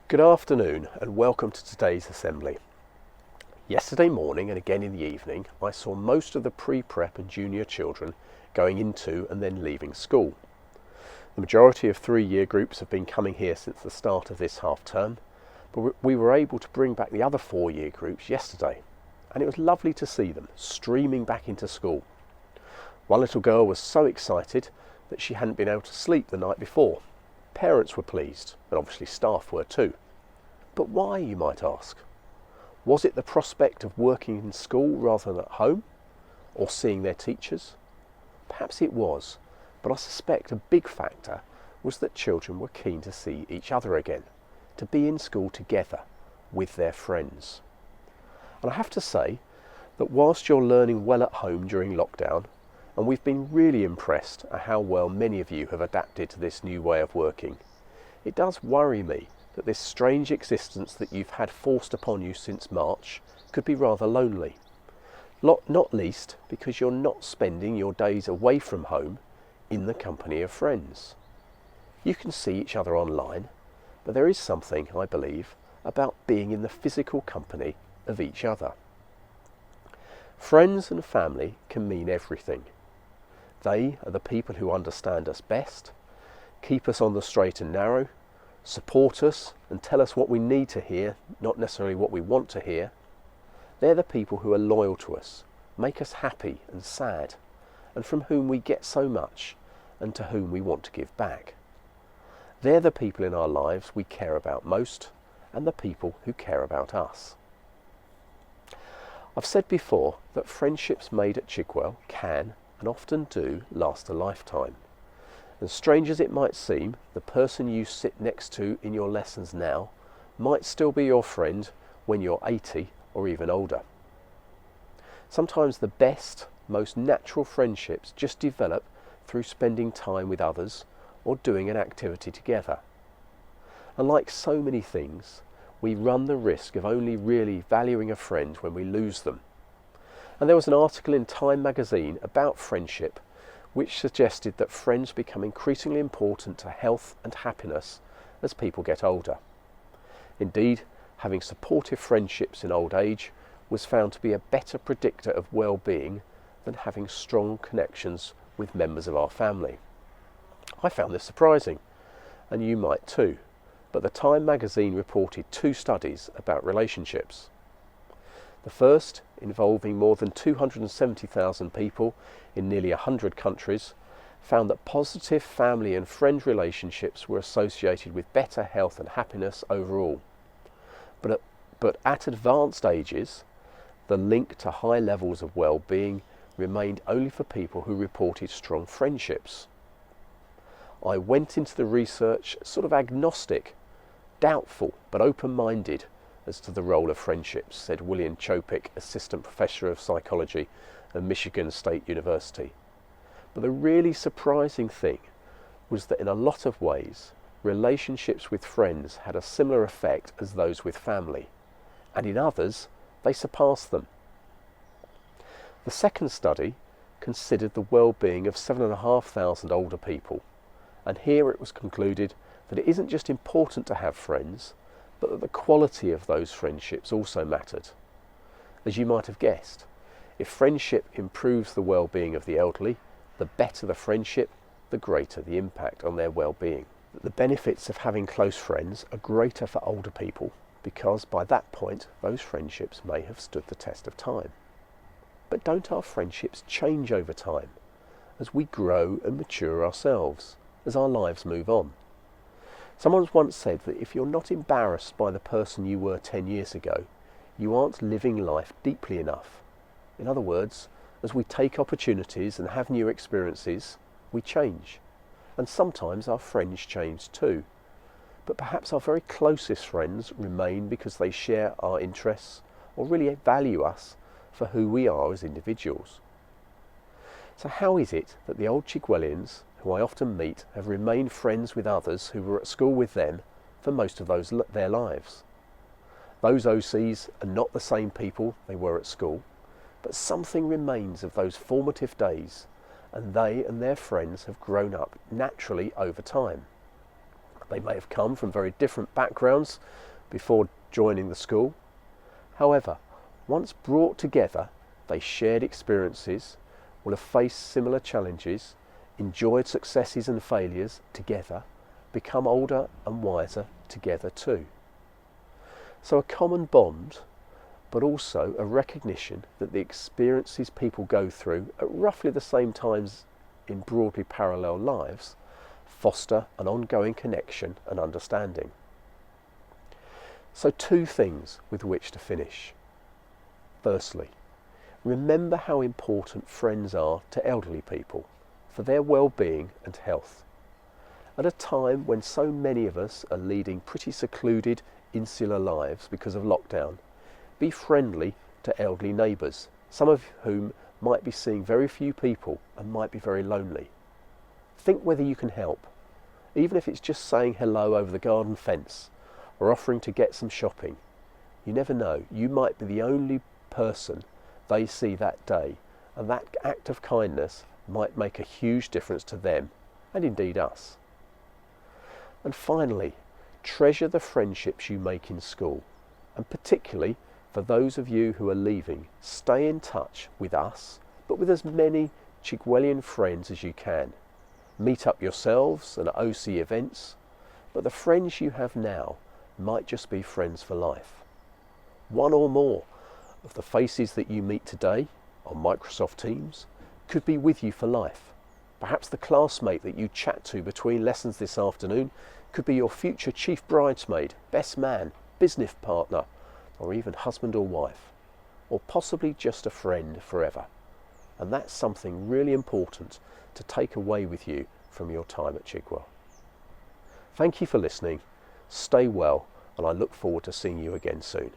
Good afternoon and welcome to today's assembly. Yesterday morning and again in the evening I saw most of the pre-prep and junior children going into and then leaving school. The majority of 3-year groups have been coming here since the start of this half term, but we were able to bring back the other 4-year groups yesterday, and it was lovely to see them streaming back into school. One little girl was so excited that she hadn't been able to sleep the night before. Parents were pleased, and obviously staff were too. But why, you might ask? Was it the prospect of working in school rather than at home, or seeing their teachers? Perhaps it was, but I suspect a big factor was that children were keen to see each other again, to be in school together with their friends. And I have to say that whilst you're learning well at home during lockdown, and we've been really impressed at how well many of you have adapted to this new way of working, it does worry me that this strange existence that you've had forced upon you since March could be rather lonely. Not least because you're not spending your days away from home in the company of friends. You can see each other online, but there is something, I believe, about being in the physical company of each other. Friends and family can mean everything. They are the people who understand us best, keep us on the straight and narrow, support us and tell us what we need to hear, not necessarily what we want to hear. They're the people who are loyal to us, make us happy and sad, and from whom we get so much and to whom we want to give back. They're the people in our lives we care about most and the people who care about us. I've said before that friendships made at Chigwell can and often do last a lifetime. And strange as it might seem, the person you sit next to in your lessons now might still be your friend when you're 80 or even older. Sometimes the best, most natural friendships just develop through spending time with others or doing an activity together. And like so many things, we run the risk of only really valuing a friend when we lose them. And there was an article in Time magazine about friendship which suggested that friends become increasingly important to health and happiness as people get older. Indeed, having supportive friendships in old age was found to be a better predictor of well-being than having strong connections with members of our family. I found this surprising, and you might too, but the Time magazine reported 2 studies about relationships. The first, involving more than 270,000 people in nearly 100 countries, found that positive family and friend relationships were associated with better health and happiness overall. But at advanced ages, the link to high levels of well-being remained only for people who reported strong friendships. I went into the research sort of agnostic, doubtful but open-minded as to the role of friendships, said William Chopik, Assistant Professor of Psychology at Michigan State University. But the really surprising thing was that in a lot of ways, relationships with friends had a similar effect as those with family, and in others, they surpassed them. The second study considered the well-being of 7,500 older people, and here it was concluded that it isn't just important to have friends, but that the quality of those friendships also mattered. As you might have guessed, if friendship improves the well-being of the elderly, the better the friendship, the greater the impact on their well-being. The benefits of having close friends are greater for older people because by that point those friendships may have stood the test of time. But don't our friendships change over time as we grow and mature ourselves, as our lives move on? Someone once said that if you're not embarrassed by the person you were 10 years ago, you aren't living life deeply enough. In other words, as we take opportunities and have new experiences, we change. And sometimes our friends change too. But perhaps our very closest friends remain because they share our interests or really value us for who we are as individuals. So how is it that the old Chigwellians, who I often meet, have remained friends with others who were at school with them for most of their lives? Those OCs are not the same people they were at school, but something remains of those formative days, and they and their friends have grown up naturally over time. They may have come from very different backgrounds before joining the school. However, once brought together, they shared experiences, will have faced similar challenges, enjoyed successes and failures together, become older and wiser together too. So a common bond, but also a recognition that the experiences people go through at roughly the same times in broadly parallel lives foster an ongoing connection and understanding. So 2 things with which to finish. Firstly, remember how important friends are to elderly people for their well-being and health. At a time when so many of us are leading pretty secluded, insular lives because of lockdown, be friendly to elderly neighbours, some of whom might be seeing very few people and might be very lonely. Think whether you can help, even if it's just saying hello over the garden fence or offering to get some shopping. You never know, you might be the only person they see that day, and that act of kindness might make a huge difference to them and indeed us. And finally, treasure the friendships you make in school, and particularly for those of you who are leaving, stay in touch with us, but with as many Chigwellian friends as you can. Meet up yourselves at OC events, but the friends you have now might just be friends for life. One or more of the faces that you meet today on Microsoft Teams could be with you for life. Perhaps the classmate that you chat to between lessons this afternoon could be your future chief bridesmaid, best man, business partner, or even husband or wife, or possibly just a friend forever. And that's something really important to take away with you from your time at Chigwell. Thank you for listening, stay well, and I look forward to seeing you again soon.